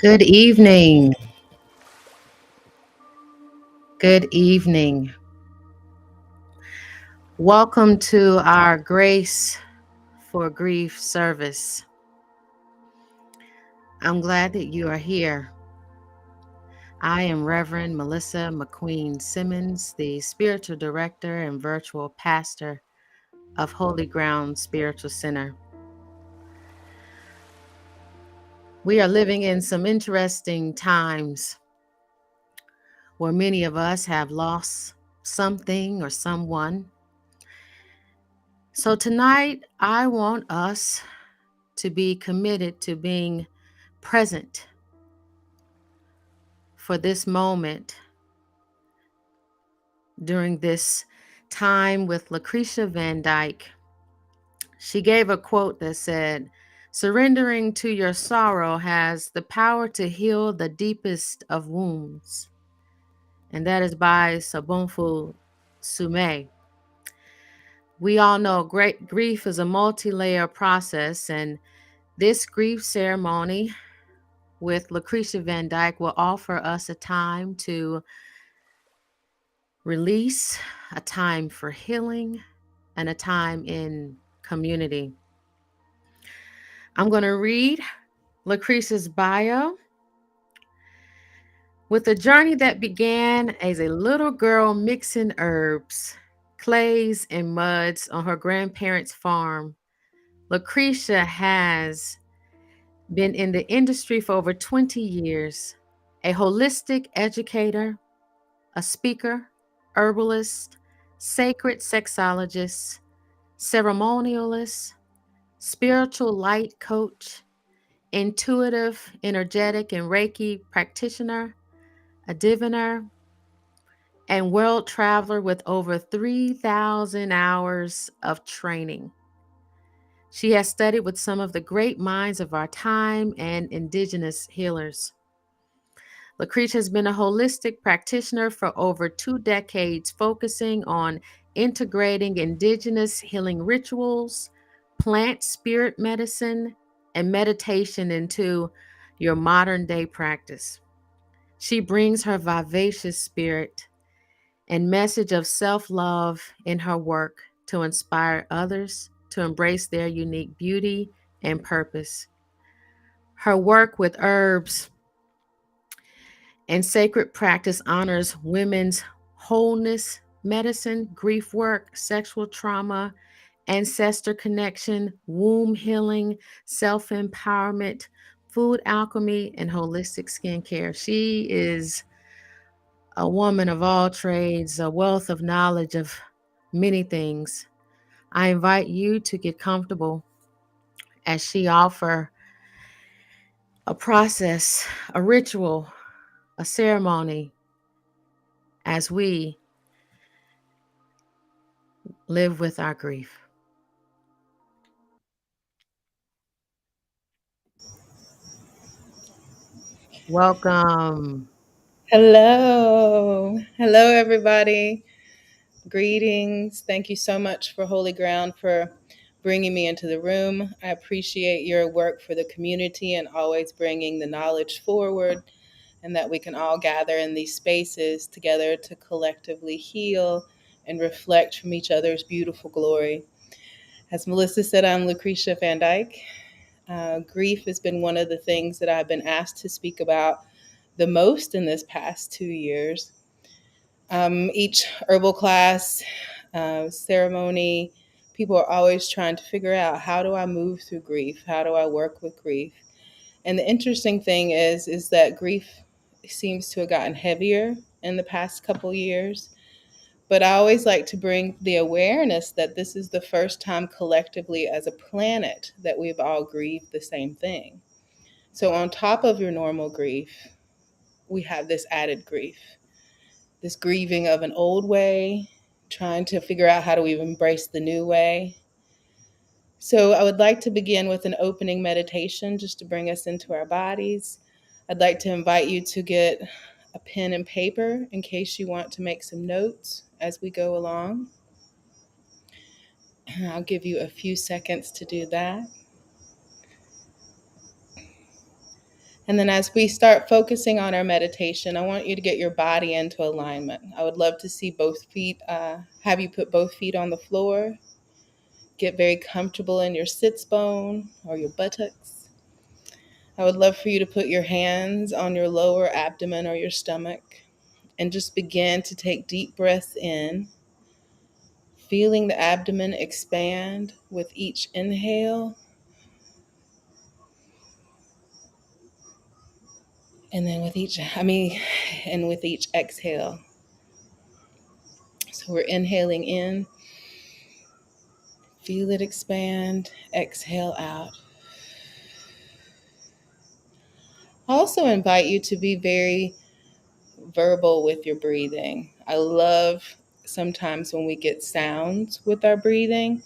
Good evening. Good evening. Welcome to our Grace for Grief service. I'm glad that you are here. I am Reverend Melissa McQueen Simmons, the spiritual director and virtual pastor of Holy Ground Spiritual Center. We are living in some interesting times where many of us have lost something or someone. So tonight, I want us to be committed to being present for this moment during this time with Lucretia Vandyke. She gave a quote that said, "Surrendering to your sorrow has the power to heal the deepest of wounds." And that is by Sobonfu Some. We all know great grief is a multi-layer process, and this grief ceremony with Lucretia Vandyke will offer us a time to release, a time for healing, and a time in community. I'm going to read Lucretia's bio. With a journey that began as a little girl mixing herbs, clays, and muds on her grandparents' farm, Lucretia has been in the industry for over 20 years, a holistic educator, a speaker, herbalist, sacred sexologist, ceremonialist, spiritual light coach, intuitive, energetic, and Reiki practitioner, a diviner, and world traveler with over 3,000 hours of training. She has studied with some of the great minds of our time and indigenous healers. Lucretia has been a holistic practitioner for over 2 decades, focusing on integrating indigenous healing rituals, plant spirit medicine, and meditation into your modern day practice. She brings her vivacious spirit and message of self love in her work to inspire others to embrace their unique beauty and purpose. Her work with herbs and sacred practice honors women's wholeness, medicine, grief work, sexual trauma, ancestor connection, womb healing, self empowerment, food alchemy, and holistic skincare. She is a woman of all trades, a wealth of knowledge of many things. I invite you to get comfortable as she offers a process, a ritual, a ceremony as we live with our grief. Welcome. Hello. Hello, everybody. Greetings. Thank you so much for Holy Ground for bringing me into the room. I appreciate your work for the community and always bringing the knowledge forward, and that we can all gather in these spaces together to collectively heal and reflect from each other's beautiful glory. As Melissa said, I'm Lucretia Vandyke. Grief has been one of the things that I've been asked to speak about the most in this past 2 years. Each herbal class, ceremony, people are always trying to figure out, how do I move through grief? How do I work with grief? And the interesting thing is that grief seems to have gotten heavier in the past couple years. But I always like to bring the awareness that this is the first time collectively as a planet that we've all grieved the same thing. So on top of your normal grief, we have this added grief, this grieving of an old way, trying to figure out, how do we embrace the new way. So I would like to begin with an opening meditation just to bring us into our bodies. I'd like to invite you to get a pen and paper in case you want to make some notes as we go along. I'll give you a few seconds to do that. And then as we start focusing on our meditation, I want you to get your body into alignment. I would love to see both feet, have you put both feet on the floor. Get very comfortable in your sits bone or your buttocks. I would love for you to put your hands on your lower abdomen or your stomach and just begin to take deep breaths in, feeling the abdomen expand with each inhale. And then with each exhale. So we're inhaling in, feel it expand, exhale out. I also invite you to be very verbal with your breathing. I love sometimes when we get sounds with our breathing.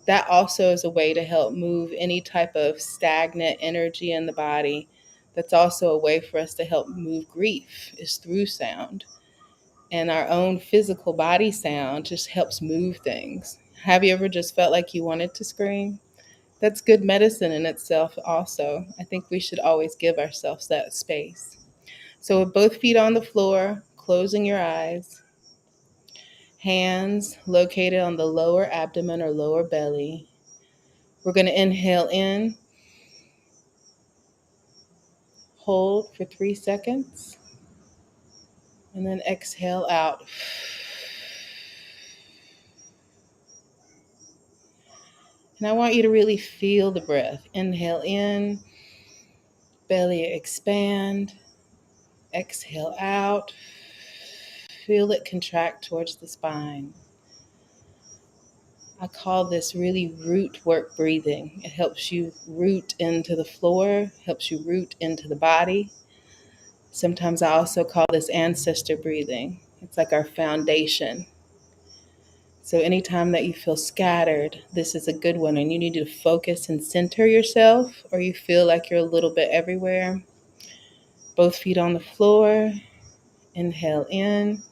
That also is a way to help move any type of stagnant energy in the body. That's also a way for us to help move grief, is through sound. And our own physical body sound just helps move things. Have you ever just felt like you wanted to scream? That's good medicine in itself also. I think we should always give ourselves that space. So with both feet on the floor, closing your eyes, hands located on the lower abdomen or lower belly. We're going to inhale in, hold for 3 seconds, and then exhale out. And I want you to really feel the breath. Inhale in, belly expand, exhale out. Feel it contract towards the spine. I call this really root work breathing. It helps you root into the floor, helps you root into the body. Sometimes I also call this ancestor breathing. It's like our foundation. So anytime that you feel scattered, this is a good one, and you need to focus and center yourself, or you feel like you're a little bit everywhere. Both feet on the floor. Inhale in,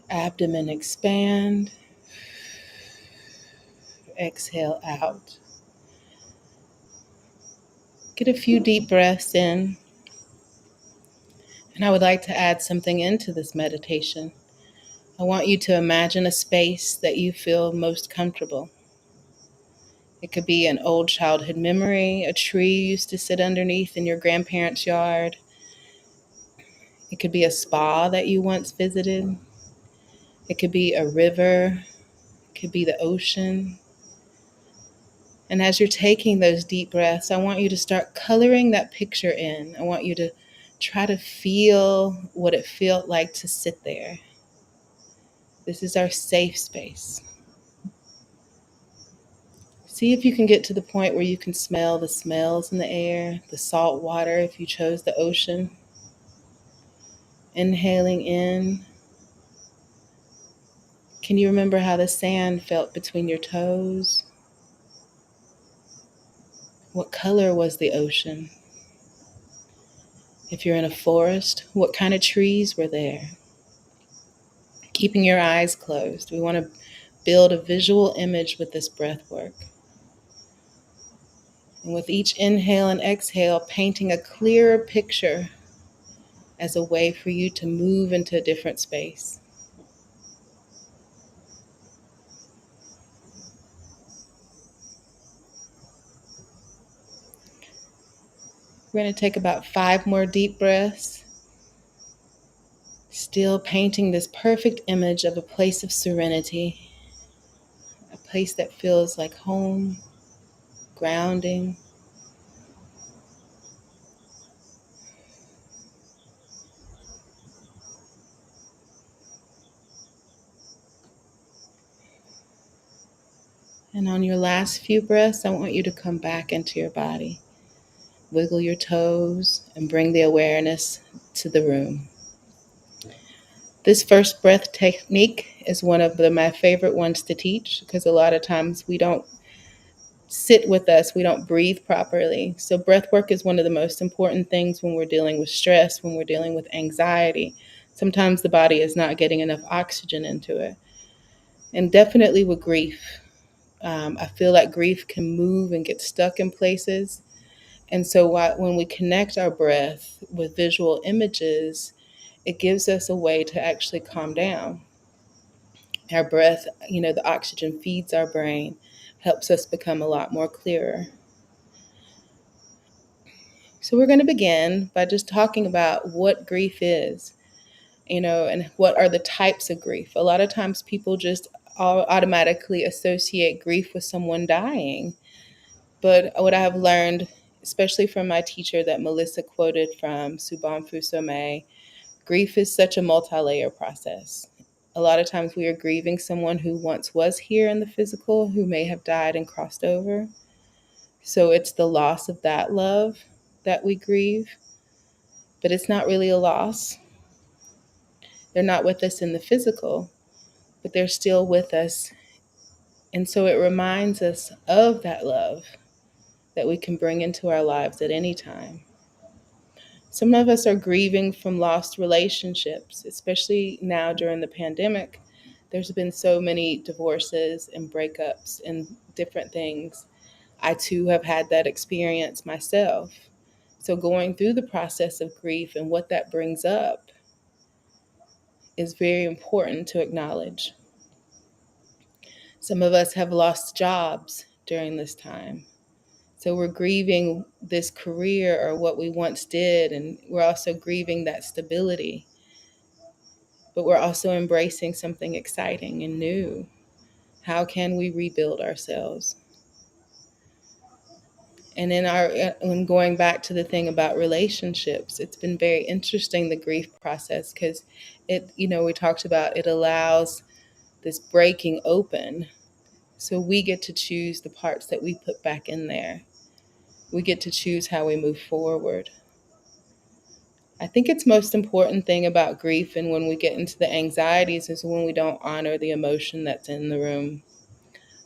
abdomen expand, exhale out. Get a few deep breaths in. And I would like to add something into this meditation. I want you to imagine a space that you feel most comfortable. It could be an old childhood memory, a tree you used to sit underneath in your grandparents' yard. It could be a spa that you once visited. It could be a river. It could be the ocean. And as you're taking those deep breaths, I want you to start coloring that picture in. I want you to try to feel what it felt like to sit there. This is our safe space. See if you can get to the point where you can smell the smells in the air, the salt water if you chose the ocean. Inhaling in. Can you remember how the sand felt between your toes? What color was the ocean? If you're in a forest, what kind of trees were there? Keeping your eyes closed. We want to build a visual image with this breath work. And with each inhale and exhale, painting a clearer picture as a way for you to move into a different space. We're going to take about 5 more deep breaths, still painting this perfect image of a place of serenity, a place that feels like home, grounding. And on your last few breaths, I want you to come back into your body. Wiggle your toes and bring the awareness to the room. This first breath technique is one of my favorite ones to teach, because a lot of times we don't sit with us, we don't breathe properly. So breath work is one of the most important things when we're dealing with stress, when we're dealing with anxiety. Sometimes the body is not getting enough oxygen into it. And definitely with grief. I feel like grief can move and get stuck in places And so when we connect our breath with visual images, it gives us a way to actually calm down. Our breath, the oxygen feeds our brain, helps us become a lot more clearer. So we're going to begin by just talking about what grief is, and what are the types of grief. A lot of times people just automatically associate grief with someone dying. But what I have learned, especially from my teacher that Melissa quoted from, Sobonfu Some, grief is such a multi-layer process. A lot of times we are grieving someone who once was here in the physical, who may have died and crossed over. So it's the loss of that love that we grieve, but it's not really a loss. They're not with us in the physical, but they're still with us. And so it reminds us of that love that we can bring into our lives at any time. Some of us are grieving from lost relationships, especially now during the pandemic. There's been so many divorces and breakups and different things. I too have had that experience myself. So going through the process of grief and what that brings up is very important to acknowledge. Some of us have lost jobs during this time. So we're grieving this career or what we once did, and we're also grieving that stability. But we're also embracing something exciting and new. How can we rebuild ourselves? And when going back to the thing about relationships, it's been very interesting, the grief process, because we talked about it allows this breaking open. So we get to choose the parts that we put back in there. We get to choose how we move forward. I think it's most important thing about grief and when we get into the anxieties is when we don't honor the emotion that's in the room.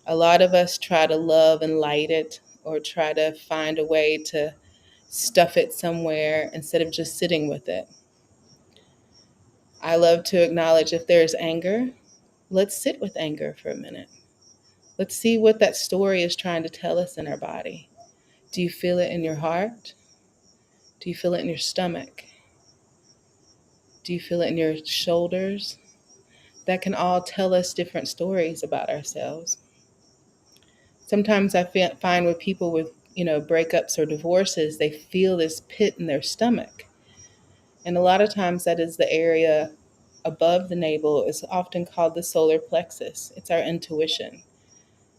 A lot of us try to love and light it or try to find a way to stuff it somewhere instead of just sitting with it. I love to acknowledge if there's anger, let's sit with anger for a minute. Let's see what that story is trying to tell us in our body. Do you feel it in your heart? Do you feel it in your stomach? Do you feel it in your shoulders? That can all tell us different stories about ourselves. Sometimes I find with people with, breakups or divorces, they feel this pit in their stomach. And a lot of times that is the area above the navel, is often called the solar plexus. It's our intuition.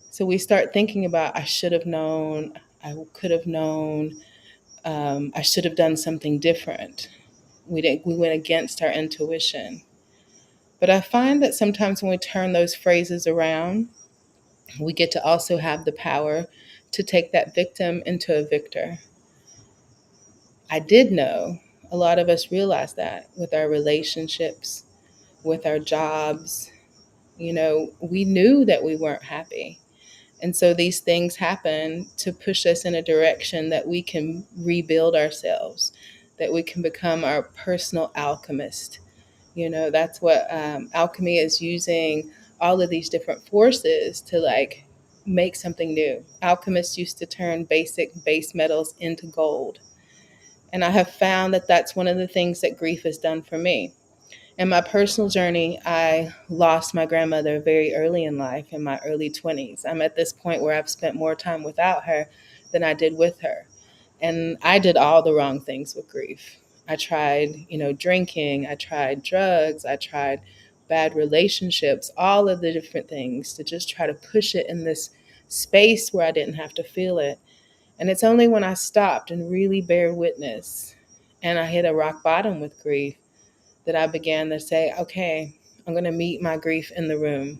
So we start thinking about, I should have known, I could have known, I should have done something different. We went against our intuition. But I find that sometimes when we turn those phrases around, we get to also have the power to take that victim into a victor. I did know, a lot of us realize that with our relationships, with our jobs, we knew that we weren't happy. And so these things happen to push us in a direction that we can rebuild ourselves, that we can become our personal alchemist. That's what alchemy is, using all of these different forces to make something new. Alchemists used to turn basic base metals into gold. And I have found that that's one of the things that grief has done for me. In my personal journey, I lost my grandmother very early in life, in my early 20s. I'm at this point where I've spent more time without her than I did with her. And I did all the wrong things with grief. I tried, drinking, I tried drugs, I tried bad relationships, all of the different things to just try to push it in this space where I didn't have to feel it. And it's only when I stopped and really bear witness and I hit a rock bottom with grief that I began to say, okay, I'm going to meet my grief in the room.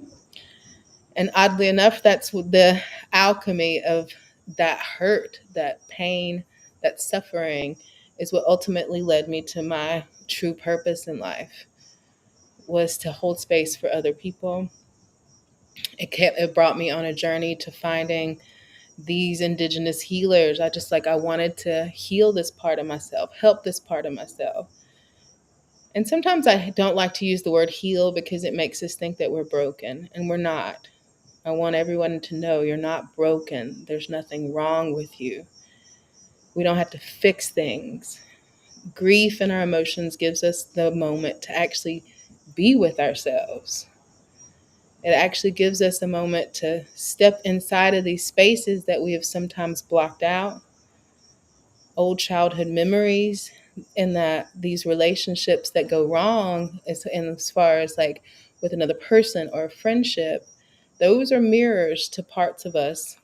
And oddly enough, that's what the alchemy of that hurt, that pain, that suffering is what ultimately led me to my true purpose in life, was to hold space for other people. It brought me on a journey to finding these indigenous healers. I wanted to heal this part of myself, help this part of myself. And sometimes I don't like to use the word heal because it makes us think that we're broken, and we're not. I want everyone to know you're not broken. There's nothing wrong with you. We don't have to fix things. Grief and our emotions gives us the moment to actually be with ourselves. It actually gives us a moment to step inside of these spaces that we have sometimes blocked out, old childhood memories, and that these relationships that go wrong as far as like with another person or a friendship, those are mirrors to parts of us.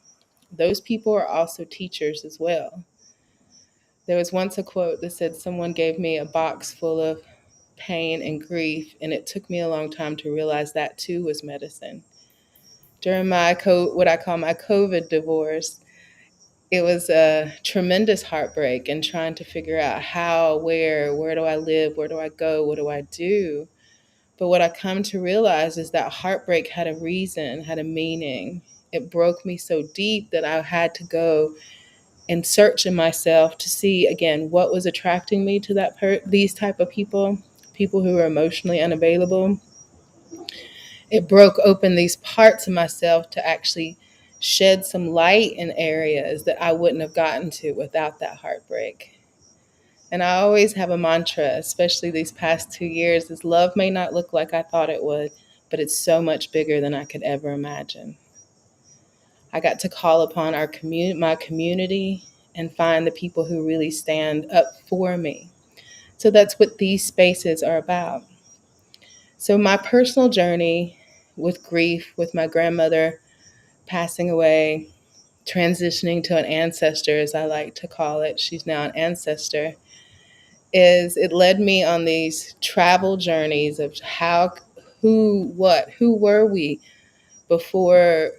Those people are also teachers as well. There was once a quote that said, someone gave me a box full of pain and grief, and it took me a long time to realize that too was medicine. During my what I call my COVID divorce, it was a tremendous heartbreak and trying to figure out how, where do I live, where do I go, what do I do? But what I come to realize is that heartbreak had a reason, had a meaning. It broke me so deep that I had to go and search in myself to see again what was attracting me to these type of people who were emotionally unavailable. It broke open these parts of myself to actually shed some light in areas that I wouldn't have gotten to without that heartbreak. And I always have a mantra, especially these past 2 years, is love may not look like I thought it would, but it's so much bigger than I could ever imagine. I got to call upon my community and find the people who really stand up for me. So that's what these spaces are about. So my personal journey with grief, with my grandmother passing away, transitioning to an ancestor, as I like to call it, she's now an ancestor, is it led me on these travel journeys of who were we before,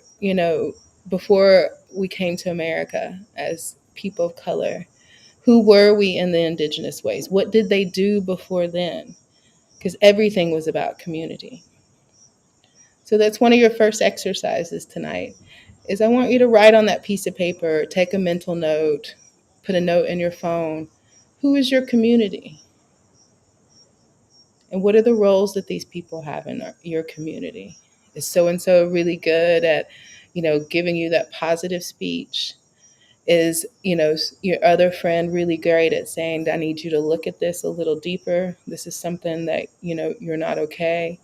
before we came to America as people of color? Who were we in the indigenous ways? What did they do before then? Because everything was about community. So that's one of your first exercises tonight is I want you to write on that piece of paper, take a mental note, put a note in your phone. Who is your community? And what are the roles that these people have in your community? Is so-and-so really good at, giving you that positive speech? Is, your other friend really great at saying, I need you to look at this a little deeper. This is something that, you're not okay.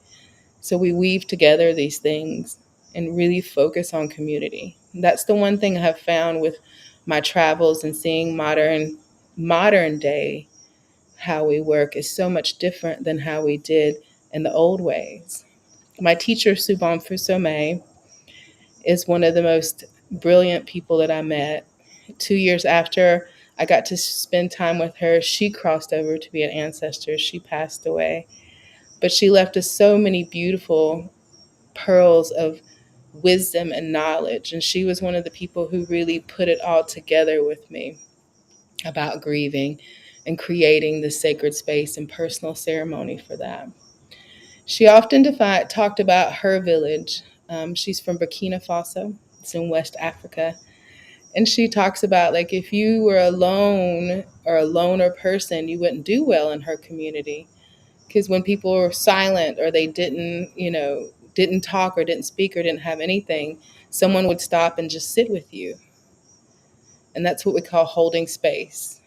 So we weave together these things and really focus on community. That's the one thing I have found with my travels and seeing modern day how we work is so much different than how we did in the old ways. My teacher, Sobonfu Some, is one of the most brilliant people that I met. 2 years after I got to spend time with her, she crossed over to be an ancestor. She passed away. But she left us so many beautiful pearls of wisdom and knowledge. And she was one of the people who really put it all together with me about grieving and creating the sacred space and personal ceremony for that. She often talked about her village. She's from Burkina Faso. It's in West Africa. And she talks about like if you were alone or a loner person, you wouldn't do well in her community. Because when people were silent or they didn't talk or didn't speak or didn't have anything, someone would stop and just sit with you. And that's what we call holding space.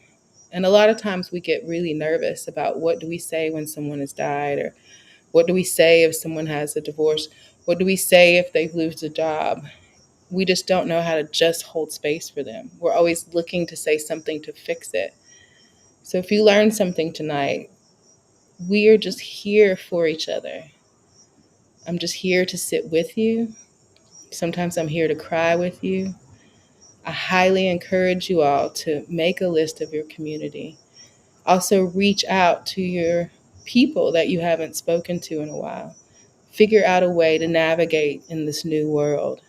And a lot of times we get really nervous about what do we say when someone has died, or what do we say if someone has a divorce? What do we say if they've lost a job? We just don't know how to just hold space for them. We're always looking to say something to fix it. So if you learn something tonight, we are just here for each other. I'm just here to sit with you. Sometimes I'm here to cry with you. I highly encourage you all to make a list of your community. Also, reach out to your people that you haven't spoken to in a while. Figure out a way to navigate in this new world.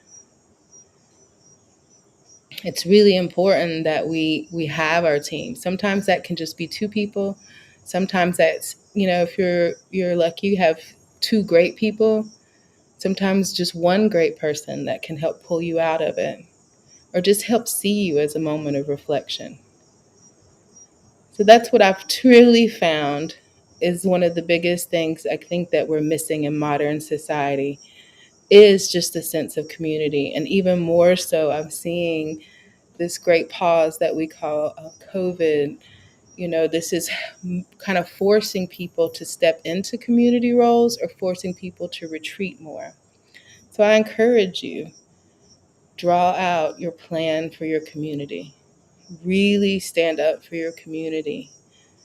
It's really important that we have our team. Sometimes that can just be two people. Sometimes that's, if you're lucky, you have two great people. Sometimes just one great person that can help pull you out of it or just help see you as a moment of reflection. So that's what I've truly found is one of the biggest things I think that we're missing in modern society is just a sense of community. And even more so, I'm seeing this great pause that we call COVID, this is kind of forcing people to step into community roles or forcing people to retreat more. So I encourage you, draw out your plan for your community. Really stand up for your community.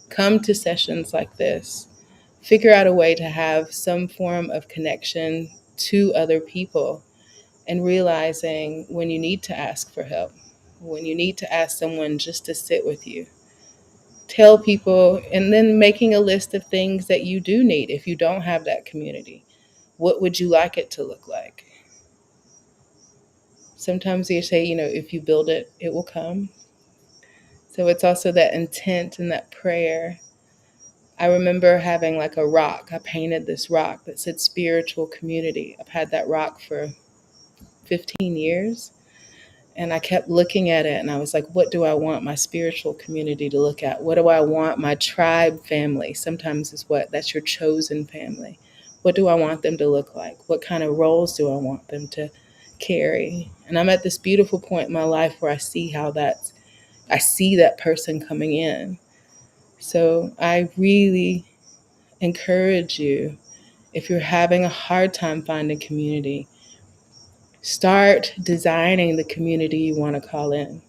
Come to sessions like this. Figure out a way to have some form of connection to other people, and realizing when you need to ask for help, when you need to ask someone just to sit with you. Tell people, and then making a list of things that you do need if you don't have that community. What would you like it to look like? Sometimes they say, if you build it, it will come. So it's also that intent and that prayer. I remember having like a rock. I painted this rock that said spiritual community. I've had that rock for 15 years. And I kept looking at it and I was like, what do I want my spiritual community to look at? What do I want my tribe family? Sometimes that's your chosen family. What do I want them to look like? What kind of roles do I want them to carry? And I'm at this beautiful point in my life where I see that person coming in. So I really encourage you, if you're having a hard time finding community, start designing the community you want to call in.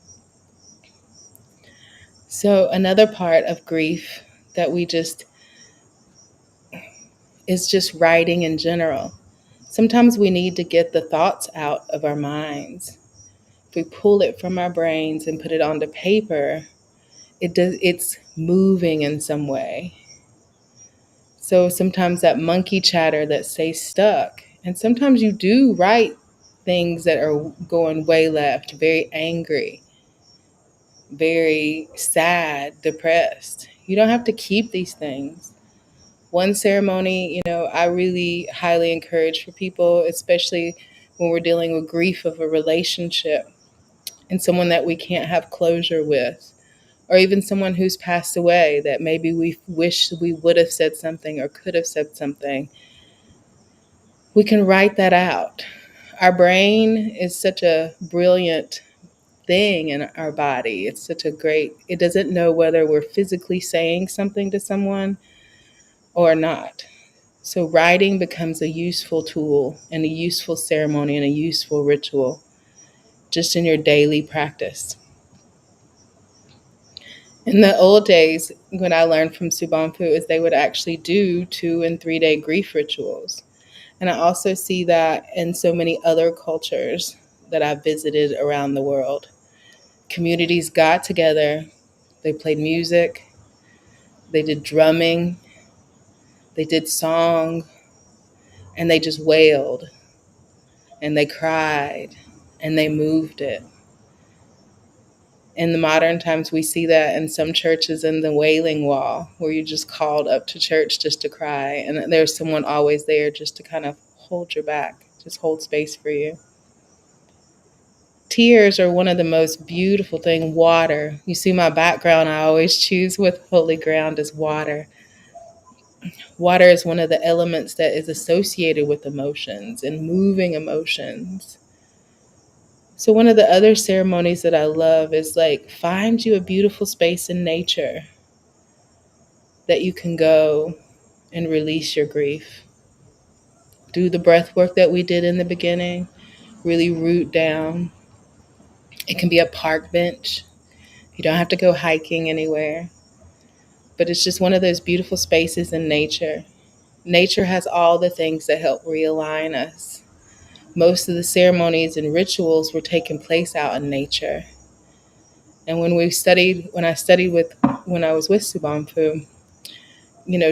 So another part of grief that is just writing in general. Sometimes we need to get the thoughts out of our minds. If we pull it from our brains and put it onto paper, it's moving in some way. So sometimes that monkey chatter that stays stuck. And sometimes you do write things that are going way left, very angry, very sad, depressed. You don't have to keep these things. One ceremony, I really highly encourage for people, especially when we're dealing with grief of a relationship and someone that we can't have closure with, or even someone who's passed away that maybe we wish we would have said something or could have said something. We can write that out. Our brain is such a brilliant thing in our body. It doesn't know whether we're physically saying something to someone or not. So writing becomes a useful tool and a useful ceremony and a useful ritual just in your daily practice. In the old days, what I learned from Sobonfu is they would actually do 2 and 3 day grief rituals. And I also see that in so many other cultures that I've visited around the world. Communities got together, they played music, they did drumming, they did song, and they just wailed and they cried and they moved it. In the modern times, we see that in some churches in the Wailing Wall, where you're just called up to church just to cry. And there's someone always there just to kind of hold your back, just hold space for you. Tears are one of the most beautiful things. Water. You see my background, I always choose with holy ground as water. Water is one of the elements that is associated with emotions and moving emotions. So one of the other ceremonies that I love is like, find you a beautiful space in nature that you can go and release your grief. Do the breath work that we did in the beginning. Really root down. It can be a park bench. You don't have to go hiking anywhere. But it's just one of those beautiful spaces in nature. Nature has all the things that help realign us. Most of the ceremonies and rituals were taking place out in nature. And when I was with Sobonfu,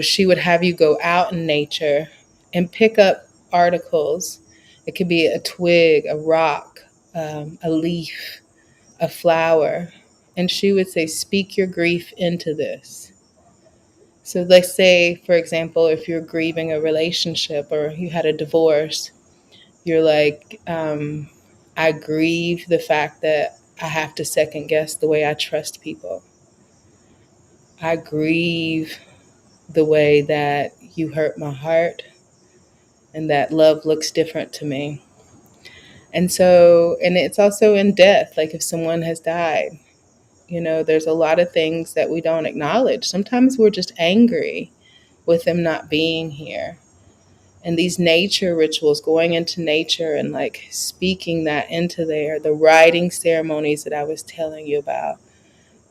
she would have you go out in nature and pick up articles. It could be a twig, a rock, a leaf, a flower. And she would say, speak your grief into this. So let's say, for example, if you're grieving a relationship or you had a divorce, you're like, I grieve the fact that I have to second guess the way I trust people. I grieve the way that you hurt my heart and that love looks different to me. And it's also in death, like if someone has died, there's a lot of things that we don't acknowledge. Sometimes we're just angry with them not being here. And these nature rituals, going into nature and like speaking that into there, the writing ceremonies that I was telling you about.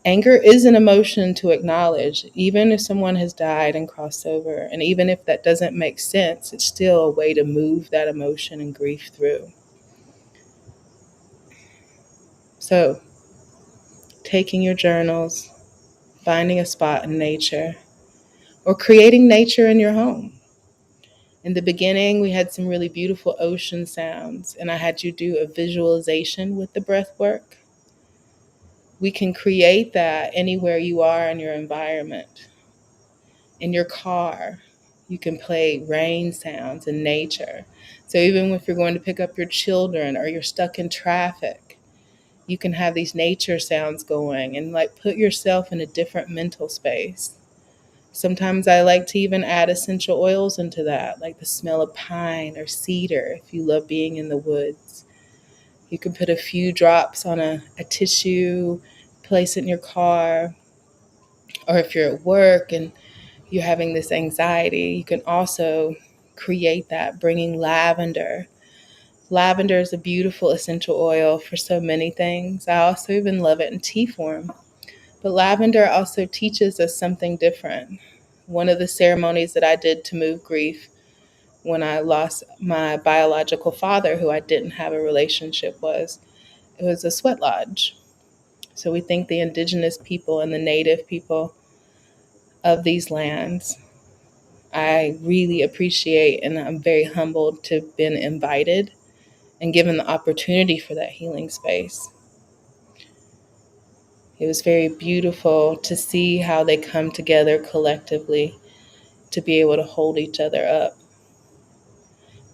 Anger is an emotion to acknowledge, even if someone has died and crossed over. And even if that doesn't make sense, it's still a way to move that emotion and grief through. So, taking your journals, finding a spot in nature, or creating nature in your home. In the beginning, we had some really beautiful ocean sounds, and I had you do a visualization with the breath work. We can create that anywhere you are in your environment. In your car, you can play rain sounds and nature. So even if you're going to pick up your children or you're stuck in traffic, you can have these nature sounds going and like put yourself in a different mental space. Sometimes I like to even add essential oils into that, like the smell of pine or cedar if you love being in the woods. You can put a few drops on a tissue, place it in your car, or if you're at work and you're having this anxiety, you can also create that, bringing lavender. Lavender is a beautiful essential oil for so many things. I also even love it in tea form. But lavender also teaches us something different. One of the ceremonies that I did to move grief when I lost my biological father, who I didn't have a relationship with, it was a sweat lodge. So we thank the indigenous people and the native people of these lands. I really appreciate, and I'm very humbled to have been invited and given the opportunity for that healing space. It was very beautiful to see how they come together collectively to be able to hold each other up.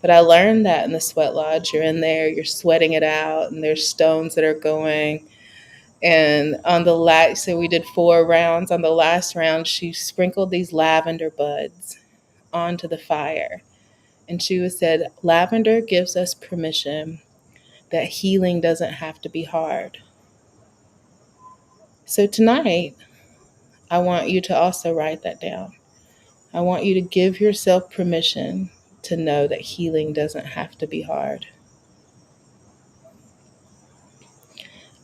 But I learned that in the sweat lodge, you're in there, you're sweating it out, and there's stones that are going. And on the last, so we did 4 rounds. On the last round, she sprinkled these lavender buds onto the fire. And she said, lavender gives us permission that healing doesn't have to be hard. So tonight, I want you to also write that down. I want you to give yourself permission to know that healing doesn't have to be hard.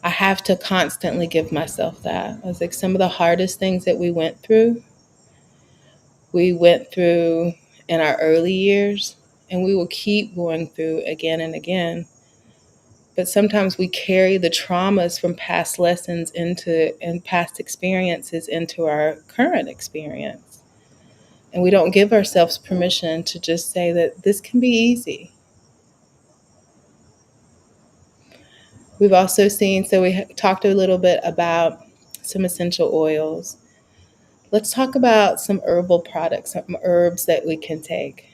I have to constantly give myself that. I was like, some of the hardest things that we went through in our early years, and we will keep going through again and again. But sometimes we carry the traumas from past lessons and past experiences into our current experience. And we don't give ourselves permission to just say that this can be easy. We've also seen, so we talked a little bit about some essential oils. Let's talk about some herbal products, some herbs that we can take.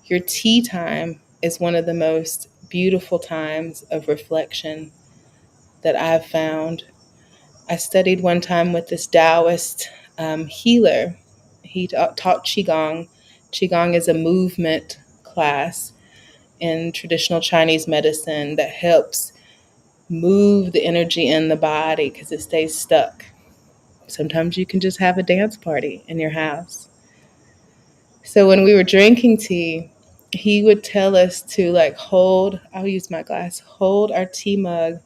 Your tea time is one of the most beautiful times of reflection that I've found. I studied one time with this Taoist healer. He taught Qigong. Qigong is a movement class in traditional Chinese medicine that helps move the energy in the body because it stays stuck. Sometimes you can just have a dance party in your house. So when we were drinking tea, he would tell us to like I'll use my glass, hold our tea mug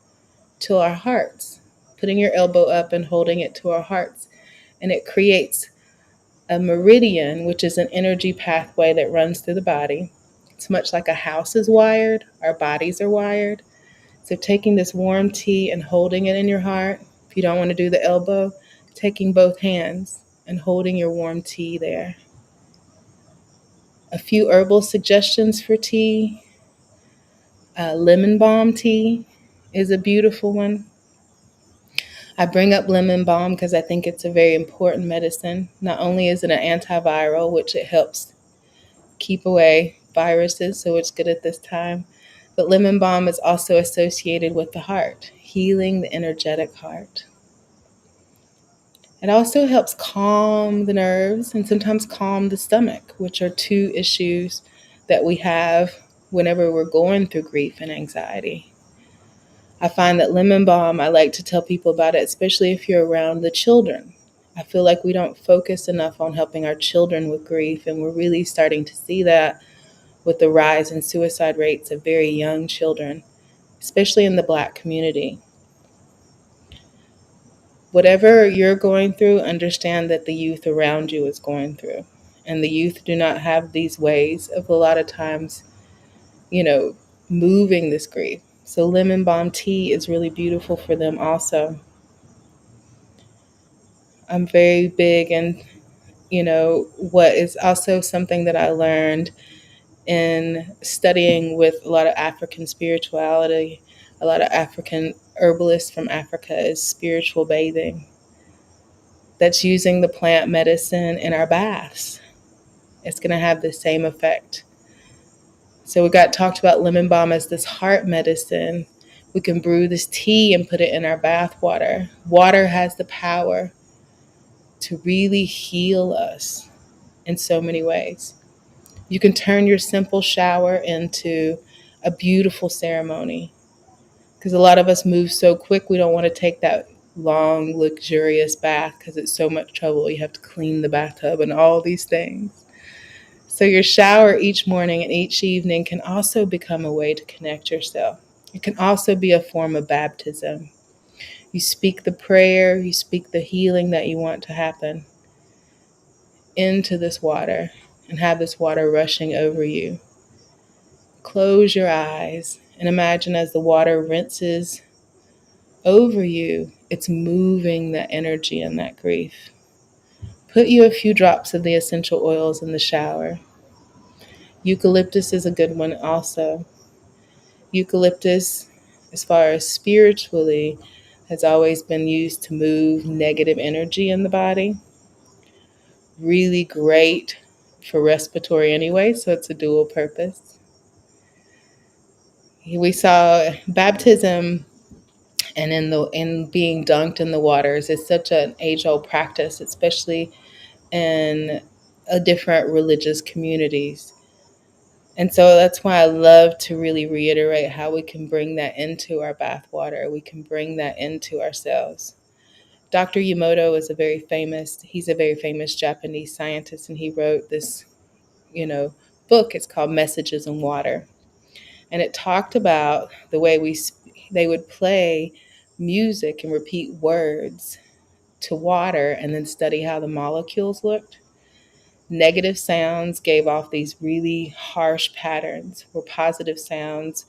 to our hearts, putting your elbow up and holding it to our hearts. And it creates a meridian, which is an energy pathway that runs through the body. It's much like a house is wired, our bodies are wired. So taking this warm tea and holding it in your heart, if you don't want to do the elbow, taking both hands and holding your warm tea there. A few herbal suggestions for tea. Lemon balm tea is a beautiful one. I bring up lemon balm because I think it's a very important medicine. Not only is it an antiviral, which it helps keep away viruses, so it's good at this time, but lemon balm is also associated with the heart, healing the energetic heart. It also helps calm the nerves and sometimes calm the stomach, which are 2 issues that we have whenever we're going through grief and anxiety. I find that lemon balm, I like to tell people about it, especially if you're around the children. I feel like we don't focus enough on helping our children with grief, and we're really starting to see that with the rise in suicide rates of very young children, especially in the Black community. Whatever you're going through, understand that the youth around you is going through. And the youth do not have these ways of a lot of times, you know, moving this grief. So lemon balm tea is really beautiful for them also. I'm very big in, what is also something that I learned in studying with a lot of African spirituality, a lot of African herbalists from Africa, is spiritual bathing. That's using the plant medicine in our baths. It's going to have the same effect. So we got talked about lemon balm as this heart medicine. We can brew this tea and put it in our bath water. Water has the power to really heal us in so many ways. You can turn your simple shower into a beautiful ceremony, because a lot of us move so quick, we don't want to take that long, luxurious bath because it's so much trouble. You have to clean the bathtub and all these things. So your shower each morning and each evening can also become a way to connect yourself. It can also be a form of baptism. You speak the prayer, you speak the healing that you want to happen into this water and have this water rushing over you. Close your eyes and imagine as the water rinses over you, it's moving that energy and that grief. Put you a few drops of the essential oils in the shower. Eucalyptus is a good one also. Eucalyptus, as far as spiritually, has always been used to move negative energy in the body. Really great for respiratory anyway, so it's a dual purpose. We saw baptism and in being dunked in the waters is such an age-old practice, especially in different religious communities. And so that's why I love to really reiterate how we can bring that into our bath water. We can bring that into ourselves. Dr. Emoto he's a very famous Japanese scientist, and he wrote this, book. It's called Messages in Water. And it talked about the way they would play music and repeat words to water and then study how the molecules looked. Negative sounds gave off these really harsh patterns, where positive sounds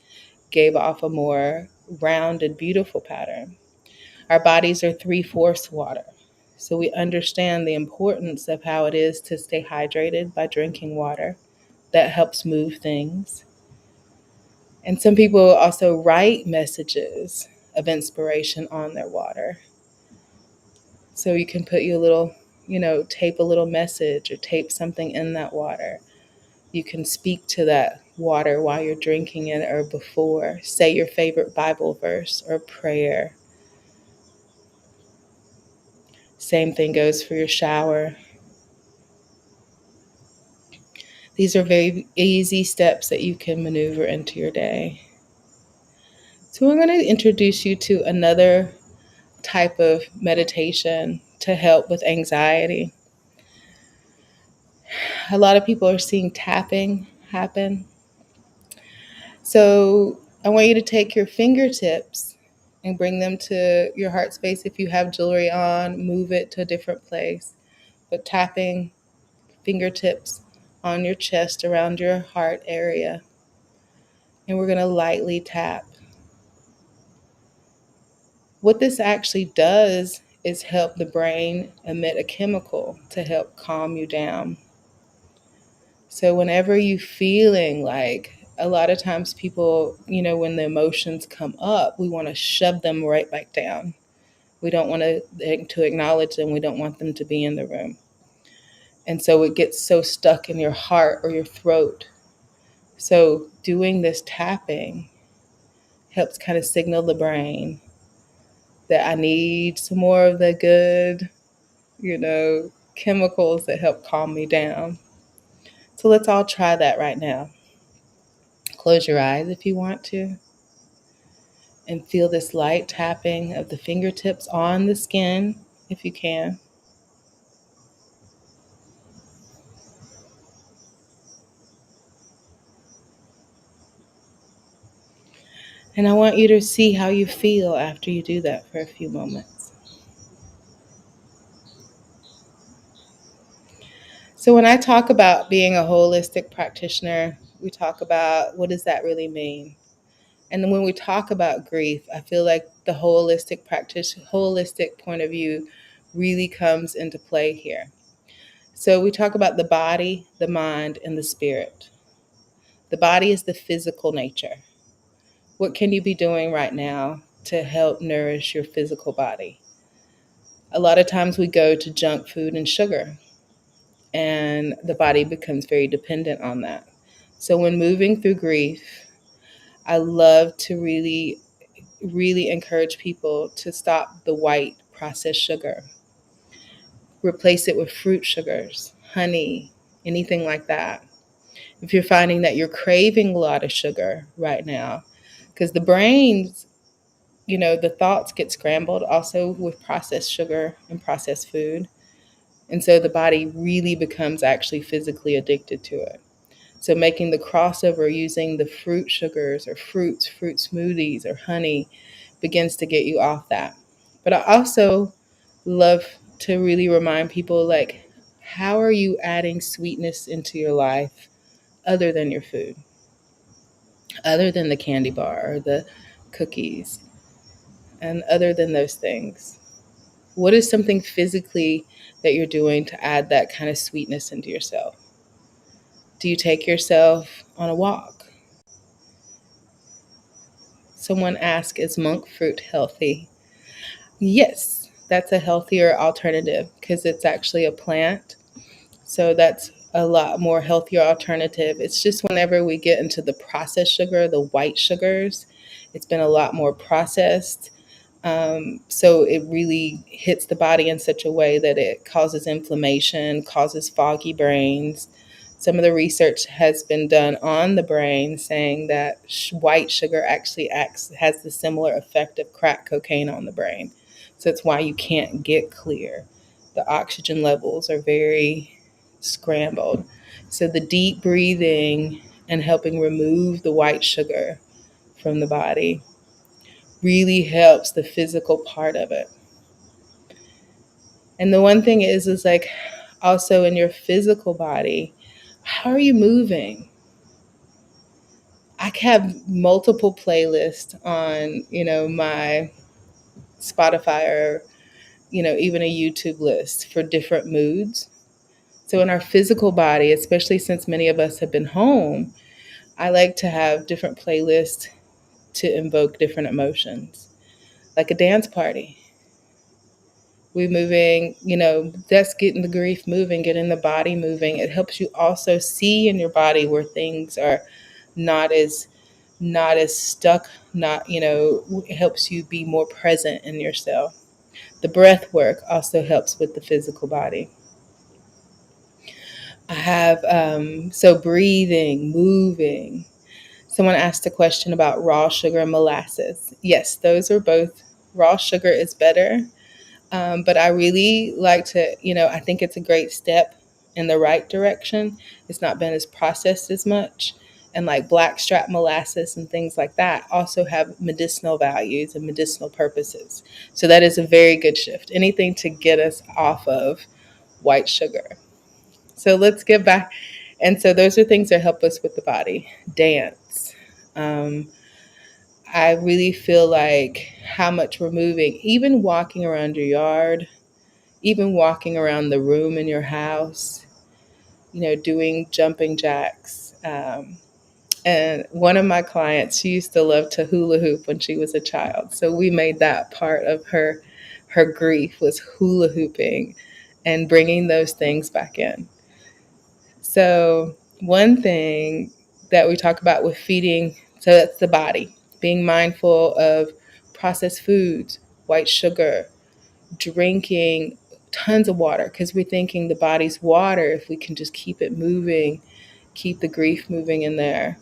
gave off a more rounded, beautiful pattern. Our bodies are 3/4 water. So we understand the importance of how it is to stay hydrated by drinking water. That helps move things. And some people also write messages of inspiration on their water. So you can put tape a little message or tape something in that water. You can speak to that water while you're drinking it or before. Say your favorite Bible verse or prayer. Same thing goes for your shower. These are very easy steps that you can maneuver into your day. So I'm going to introduce you to another type of meditation to help with anxiety. A lot of people are seeing tapping happen. So I want you to take your fingertips and bring them to your heart space. If you have jewelry on, move it to a different place. But tapping fingertips on your chest around your heart area. And we're going to lightly tap. What this actually does is help the brain emit a chemical to help calm you down. So whenever you're feeling like, a lot of times people, when the emotions come up, we want to shove them right back down. We don't want to acknowledge them. We don't want them to be in the room. And so it gets so stuck in your heart or your throat. So doing this tapping helps kind of signal the brain that I need some more of the good, chemicals that help calm me down. So let's all try that right now. Close your eyes if you want to, and feel this light tapping of the fingertips on the skin if you can. And I want you to see how you feel after you do that for a few moments. So when I talk about being a holistic practitioner, we talk about what does that really mean? And then when we talk about grief, I feel like the holistic point of view really comes into play here. So we talk about the body, the mind, and the spirit. The body is the physical nature. What can you be doing right now to help nourish your physical body? A lot of times we go to junk food and sugar, and the body becomes very dependent on that. So when moving through grief, I love to really encourage people to stop the white processed sugar. Replace it with fruit sugars, honey, anything like that. If you're finding that you're craving a lot of sugar right now, because the brains, the thoughts get scrambled also with processed sugar and processed food. And so the body really becomes actually physically addicted to it. So making the crossover using the fruit sugars or fruit smoothies or honey begins to get you off that. But I also love to really remind people, like, how are you adding sweetness into your life other than your food, other than the candy bar or the cookies, and other than those things? What is something physically that you're doing to add that kind of sweetness into yourself? Do you take yourself on a walk? Someone asked, is monk fruit healthy? Yes, that's a healthier alternative because it's actually a plant. So that's a lot more healthier alternative. It's just whenever we get into the processed sugar, the white sugars, it's been a lot more processed. So it really hits the body in such a way that it causes inflammation, causes foggy brains. Some of the research has been done on the brain saying that white sugar actually has the similar effect of crack cocaine on the brain. So it's why you can't get clear. The oxygen levels are very scrambled. So the deep breathing and helping remove the white sugar from the body really helps the physical part of it. And the one thing is like also in your physical body, how are you moving? I have multiple playlists on, my Spotify or, even a YouTube list for different moods. So in our physical body, especially since many of us have been home, I like to have different playlists to invoke different emotions, like a dance party. We moving, that's getting the grief moving, getting the body moving. It helps you also see in your body where things are not as not as stuck, not, it helps you be more present in yourself. The breath work also helps with the physical body. I have so breathing, moving. Someone asked a question about raw sugar and molasses. Yes, those are both. Raw sugar is better. But I really like to, I think it's a great step in the right direction. It's not been as processed as much. And like blackstrap molasses and things like that also have medicinal values and medicinal purposes. So that is a very good shift. Anything to get us off of white sugar. So let's get back. And so those are things that help us with the body. Dance. Um, I really feel like how much we're moving, even walking around your yard, even walking around the room in your house, doing jumping jacks. And one of my clients, she used to love to hula hoop when she was a child. So we made that part of her grief was hula hooping and bringing those things back in. So one thing that we talk about with feeding, so that's the body, being mindful of processed foods, white sugar, drinking tons of water because we're thinking the body's water, if we can just keep it moving, keep the grief moving in there.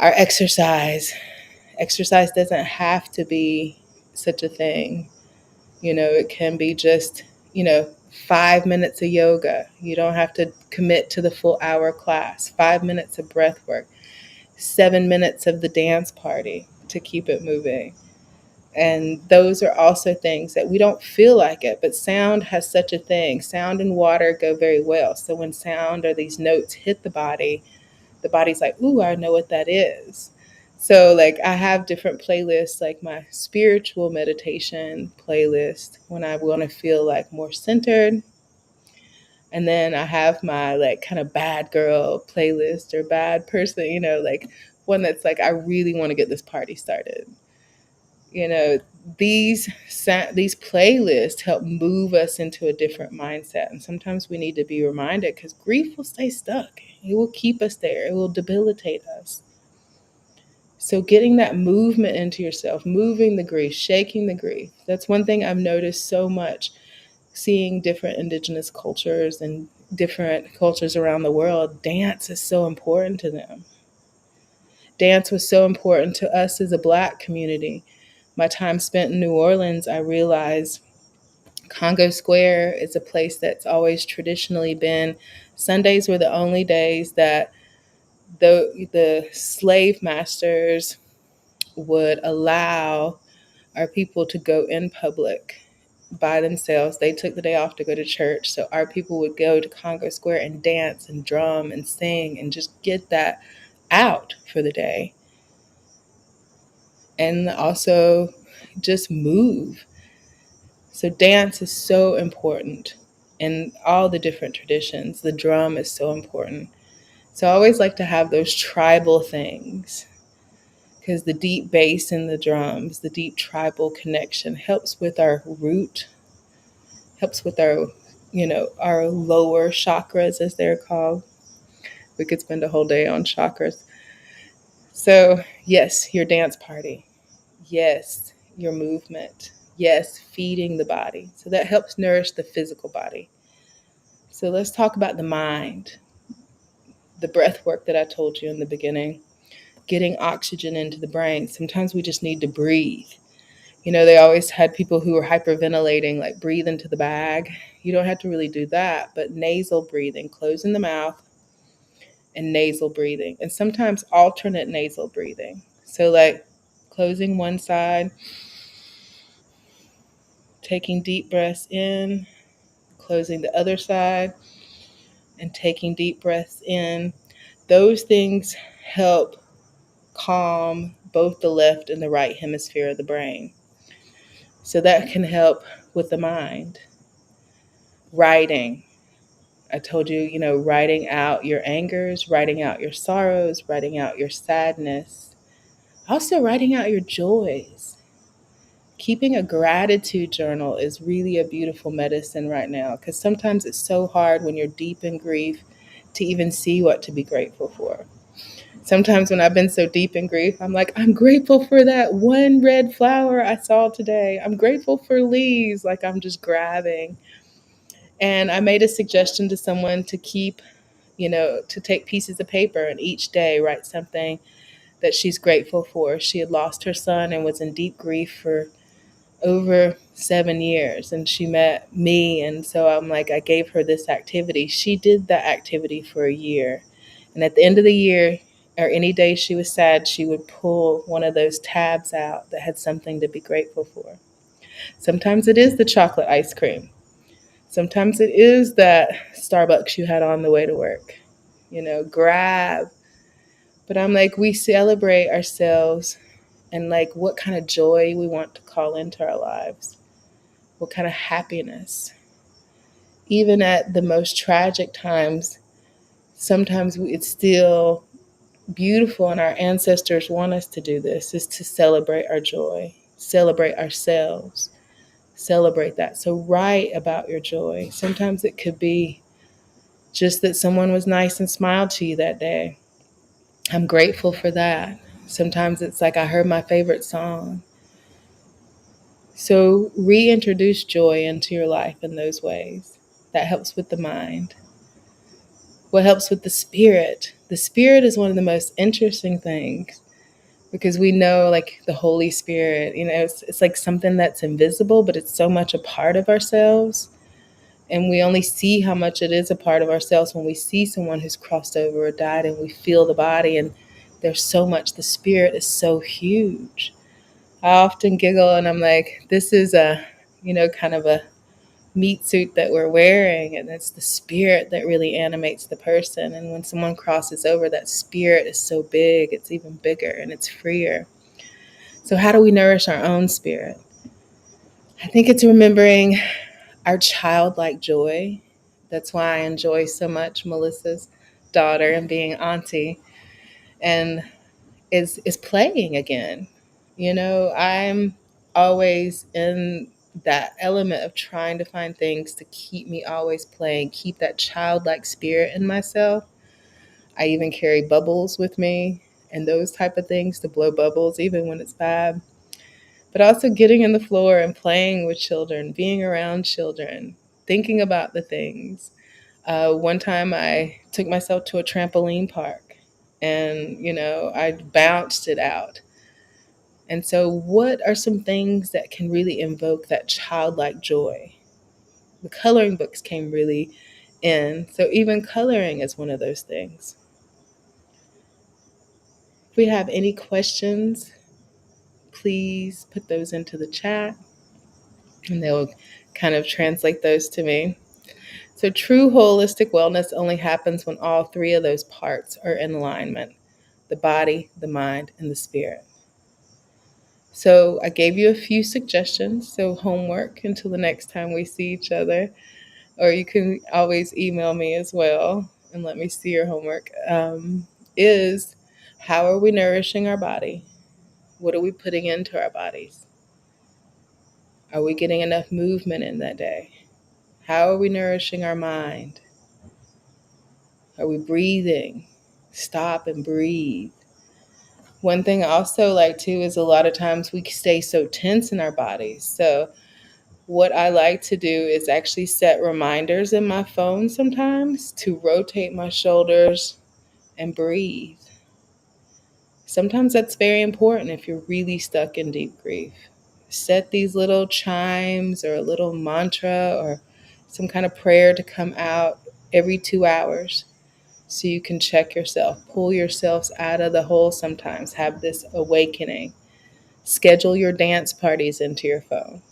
Our exercise. Exercise doesn't have to be such a thing. It can be just, 5 minutes of yoga. You don't have to commit to the full hour class. 5 minutes of breath work, 7 minutes of the dance party to keep it moving. And those are also things that we don't feel like it, but sound has such a thing. Sound and water go very well. So when sound or these notes hit the body's like, ooh, I know what that is. So, like, I have different playlists, like my spiritual meditation playlist when I want to feel like more centered. And then I have my like kind of bad girl playlist or bad person, like one that's like, I really want to get this party started. You know, these playlists help move us into a different mindset. And sometimes we need to be reminded because grief will stay stuck. It will keep us there. It will debilitate us. So getting that movement into yourself, moving the grief, shaking the grief. That's one thing I've noticed so much seeing different indigenous cultures and different cultures around the world. Dance is so important to them. Dance was so important to us as a Black community. My time spent in New Orleans, I realized Congo Square is a place that's always traditionally been, Sundays were the only days that the slave masters would allow our people to go in public by themselves. They took the day off to go to church. So our people would go to Congo Square and dance and drum and sing and just get that out for the day. And also just move. So dance is so important in all the different traditions. The drum is so important. So I always like to have those tribal things because the deep bass in the drums, the deep tribal connection helps with our root, helps with our lower chakras as they're called. We could spend a whole day on chakras. So yes, your dance party. Yes, your movement. Yes, feeding the body. So that helps nourish the physical body. So let's talk about the mind, the breath work that I told you in the beginning, getting oxygen into the brain. Sometimes we just need to breathe. They always had people who were hyperventilating, like breathe into the bag. You don't have to really do that, but nasal breathing, closing the mouth and nasal breathing, and sometimes alternate nasal breathing. So, like closing one side, taking deep breaths in, closing the other side, and taking deep breaths in. Those things help calm both the left and the right hemisphere of the brain. So that can help with the mind. Writing. I told you, writing out your angers, writing out your sorrows, writing out your sadness. Also, writing out your joys. Keeping a gratitude journal is really a beautiful medicine right now because sometimes it's so hard when you're deep in grief to even see what to be grateful for. Sometimes when I've been so deep in grief, I'm like, I'm grateful for that one red flower I saw today. I'm grateful for leaves, like I'm just grabbing. And I made a suggestion to someone to keep, to take pieces of paper and each day write something that she's grateful for. She had lost her son and was in deep grief for over 7 years, and she met me. And so I'm like, I gave her this activity. She did that activity for a year. And at the end of the year, or any day she was sad, she would pull one of those tabs out that had something to be grateful for. Sometimes it is the chocolate ice cream. Sometimes it is that Starbucks you had on the way to work. Grab. But I'm like, we celebrate ourselves and like what kind of joy we want to call into our lives, what kind of happiness. Even at the most tragic times, sometimes it's still beautiful, and our ancestors want us to do this, is to celebrate our joy, celebrate ourselves, celebrate that. So write about your joy. Sometimes it could be just that someone was nice and smiled to you that day. I'm grateful for that. Sometimes it's like I heard my favorite song. So reintroduce joy into your life in those ways. That helps with the mind. What helps with the spirit? The spirit is one of the most interesting things because we know, like the Holy Spirit, it's like something that's invisible, but it's so much a part of ourselves. And we only see how much it is a part of ourselves when we see someone who's crossed over or died and we feel the body. And there's so much, the spirit is so huge. I often giggle and I'm like, this is kind of a meat suit that we're wearing, and it's the spirit that really animates the person. And when someone crosses over, that spirit is so big, it's even bigger and it's freer. So how do we nourish our own spirit? I think it's remembering our childlike joy. That's why I enjoy so much Melissa's daughter and being auntie, and is playing again. I'm always in that element of trying to find things to keep me always playing, keep that childlike spirit in myself. I even carry bubbles with me and those type of things to blow bubbles even when it's bad. But also getting in the floor and playing with children, being around children, thinking about the things. One time I took myself to a trampoline park and, I bounced it out. And so, what are some things that can really invoke that childlike joy? The coloring books came really in. So, even coloring is one of those things. If we have any questions, please put those into the chat and they'll kind of translate those to me. So, true holistic wellness only happens when all three of those parts are in alignment: the body, the mind, and the spirit. So, I gave you a few suggestions. So, homework until the next time we see each other, or you can always email me as well and let me see your homework. Is how are we nourishing our body? What are we putting into our bodies? Are we getting enough movement in that day? How are we nourishing our mind? Are we breathing? Stop and breathe. One thing I also like too is a lot of times we stay so tense in our bodies. So what I like to do is actually set reminders in my phone sometimes to rotate my shoulders and breathe. Sometimes that's very important if you're really stuck in deep grief. Set these little chimes or a little mantra or some kind of prayer to come out every 2 hours so you can check yourself, pull yourselves out of the hole sometimes, have this awakening. Schedule your dance parties into your phone.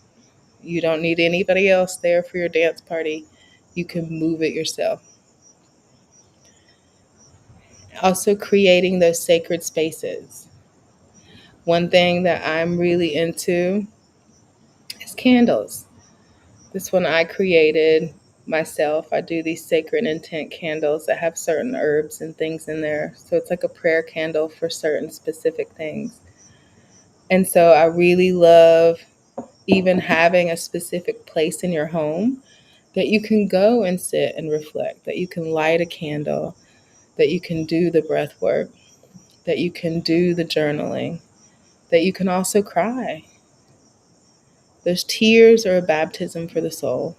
You don't need anybody else there for your dance party. You can move it yourself. Also, creating those sacred spaces. One thing that I'm really into is candles. This one I created myself. I do these sacred intent candles that have certain herbs and things in there. So it's like a prayer candle for certain specific things. And so I really love even having a specific place in your home that you can go and sit and reflect, that you can light a candle, that you can do the breath work, that you can do the journaling, that you can also cry. Those tears are a baptism for the soul.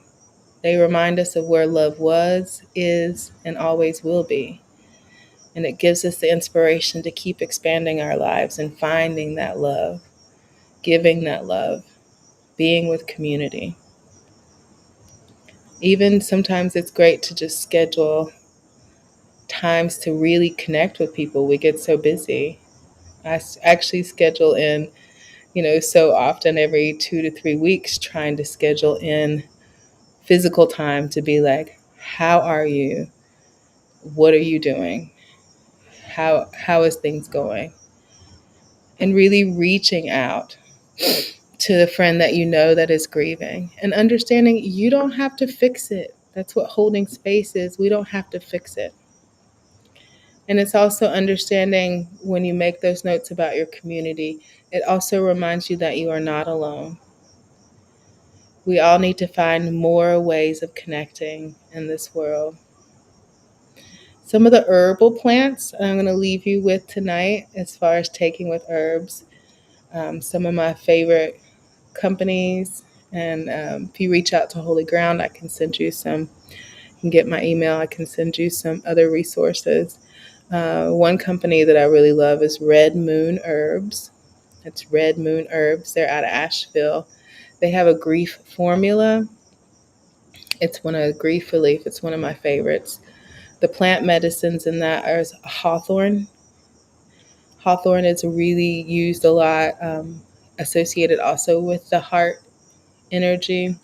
They remind us of where love was, is, and always will be. And it gives us the inspiration to keep expanding our lives and finding that love, giving that love, being with community. Even sometimes it's great to just schedule times to really connect with people. We get so busy. I actually schedule in, so often every 2 to 3 weeks, trying to schedule in physical time to be like, how are you? What are you doing? How is things going? And really reaching out to the friend that you know that is grieving and understanding you don't have to fix it. That's what holding space is. We don't have to fix it. And it's also understanding when you make those notes about your community, it also reminds you that you are not alone. We all need to find more ways of connecting in this world. Some of the herbal plants I'm going to leave you with tonight as far as taking with herbs. Some of my favorite companies. And if you reach out to Holy Ground, I can send you some. You can get my email. I can send you some other resources. One company that I really love is Red Moon Herbs. It's Red Moon Herbs. They're out of Asheville. They have a grief formula. It's one of grief relief. It's one of my favorites. The plant medicines in that are hawthorn. Hawthorn is really used a lot, associated also with the heart energy,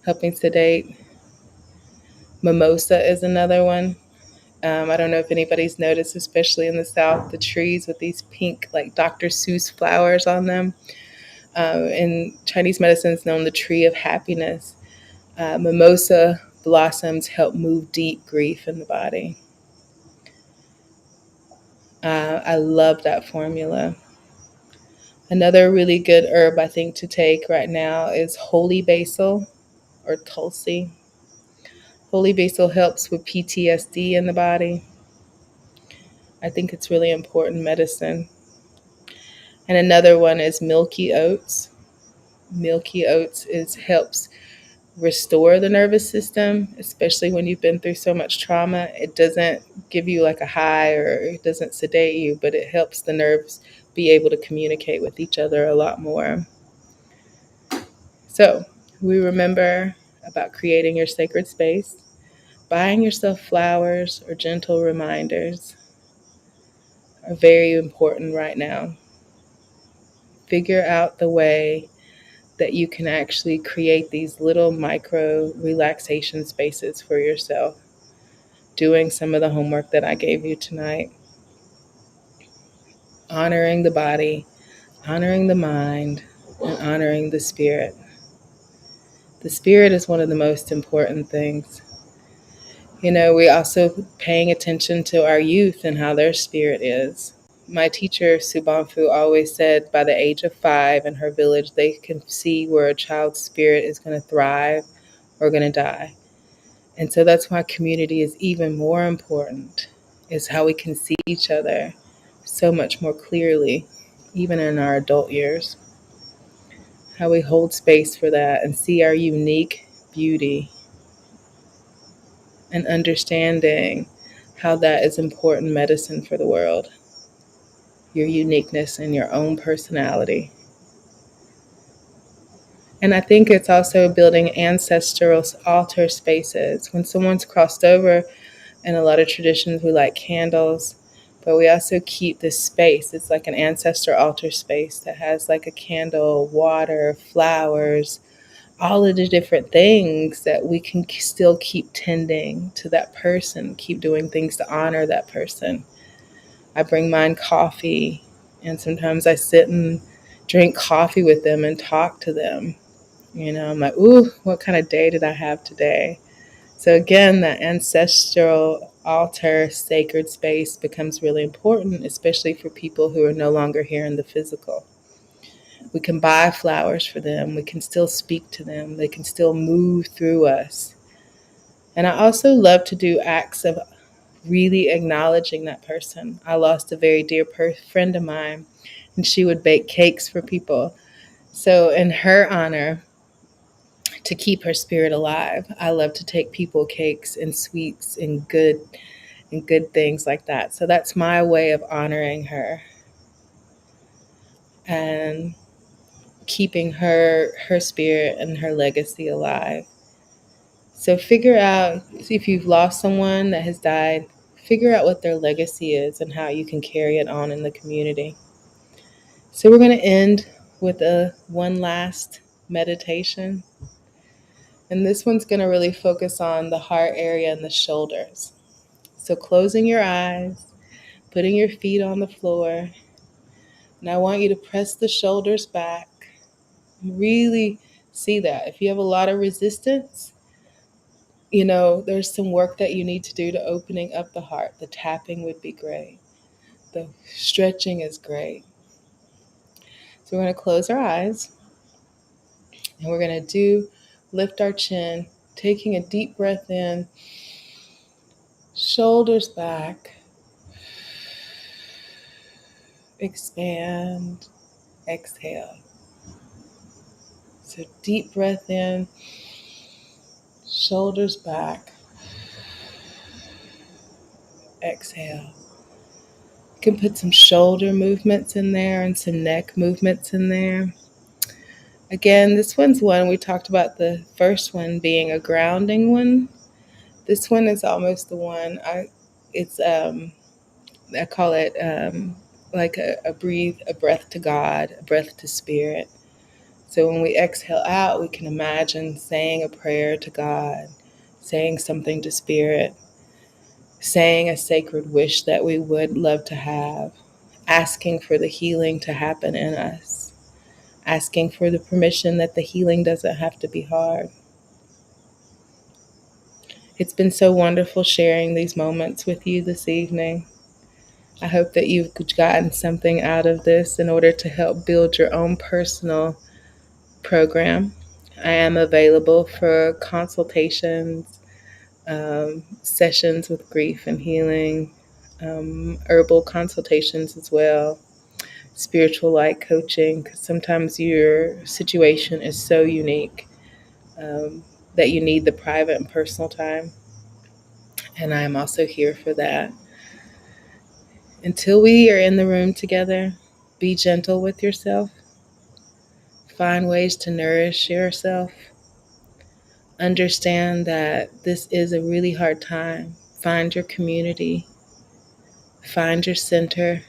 helping sedate. Mimosa is another one. I don't know if anybody's noticed, especially in the South, the trees with these pink, like Dr. Seuss flowers on them. In Chinese medicine, it's known the tree of happiness. Mimosa blossoms help move deep grief in the body. I love that formula. Another really good herb I think to take right now is holy basil or tulsi. Holy basil helps with PTSD in the body. I think it's really important medicine. And another one is milky oats. Milky oats helps restore the nervous system, especially when you've been through so much trauma. It doesn't give you like a high or it doesn't sedate you, but it helps the nerves be able to communicate with each other a lot more. So we remember about creating your sacred space, buying yourself flowers or gentle reminders are very important right now. Figure out the way that you can actually create these little micro relaxation spaces for yourself, doing some of the homework that I gave you tonight, honoring the body, honoring the mind, and honoring the spirit. The spirit is one of the most important things. You know, we also paying attention to our youth and how their spirit is. My teacher, Sobonfu, always said by the age of 5 in her village, they can see where a child's spirit is going to thrive or going to die. And so that's why community is even more important, is how we can see each other so much more clearly, even in our adult years. How we hold space for that and see our unique beauty and understanding how that is important medicine for the world. Your uniqueness and your own personality. And I think it's also building ancestral altar spaces. When someone's crossed over, in a lot of traditions, we light candles, but we also keep this space. It's like an ancestor altar space that has like a candle, water, flowers, all of the different things that we can still keep tending to that person, keep doing things to honor that person. I bring mine coffee, and sometimes I sit and drink coffee with them and talk to them. You know, I'm like, ooh, what kind of day did I have today? So again, that ancestral altar, sacred space becomes really important, especially for people who are no longer here in the physical. We can buy flowers for them. We can still speak to them. They can still move through us. And I also love to do acts of really acknowledging that person. I lost a very dear friend of mine, and she would bake cakes for people. So in her honor, to keep her spirit alive, I love to take people cakes and sweets and good things like that. So that's my way of honoring her and keeping her spirit and her legacy alive. So figure out if you've lost someone that has died, figure out what their legacy is and how you can carry it on in the community. So we're going to end with a one last meditation. And this one's going to really focus on the heart area and the shoulders. So closing your eyes, putting your feet on the floor. And I want you to press the shoulders back. Really see that. If you have a lot of resistance, you know, there's some work that you need to do to opening up the heart. The tapping would be great. The stretching is great. So we're going to close our eyes and we're going to lift our chin, taking a deep breath in, shoulders back, expand, exhale. So deep breath in, shoulders back, exhale. You can put some shoulder movements in there and some neck movements in there. Again, this one's one we talked about, the first one being a grounding one. This one is almost the one I call it like a breath to God, a breath to spirit. So when we exhale out, we can imagine saying a prayer to God, saying something to spirit, saying a sacred wish that we would love to have, asking for the healing to happen in us, asking for the permission that the healing doesn't have to be hard. It's been so wonderful sharing these moments with you this evening. I hope that you've gotten something out of this in order to help build your own personal program. I am available for consultations, sessions with grief and healing, herbal consultations as well, spiritual light coaching, because sometimes your situation is so unique that you need the private and personal time. And I am also here for that. Until we are in the room together, be gentle with yourself. Find ways to nourish yourself. Understand that this is a really hard time. Find your community. Find your center.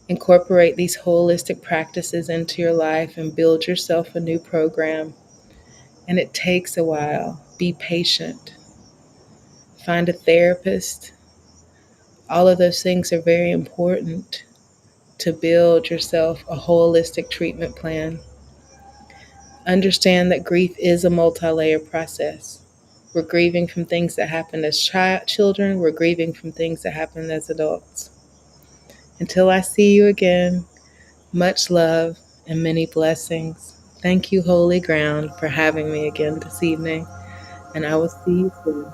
Incorporate these holistic practices into your life and build yourself a new program. And it takes a while. Be patient. Find a therapist. All of those things are very important to build yourself a holistic treatment plan. Understand that grief is a multi-layer process. We're grieving from things that happened as children. We're grieving from things that happened as adults. Until I see you again, much love and many blessings. Thank you, Holy Ground, for having me again this evening, and I will see you soon.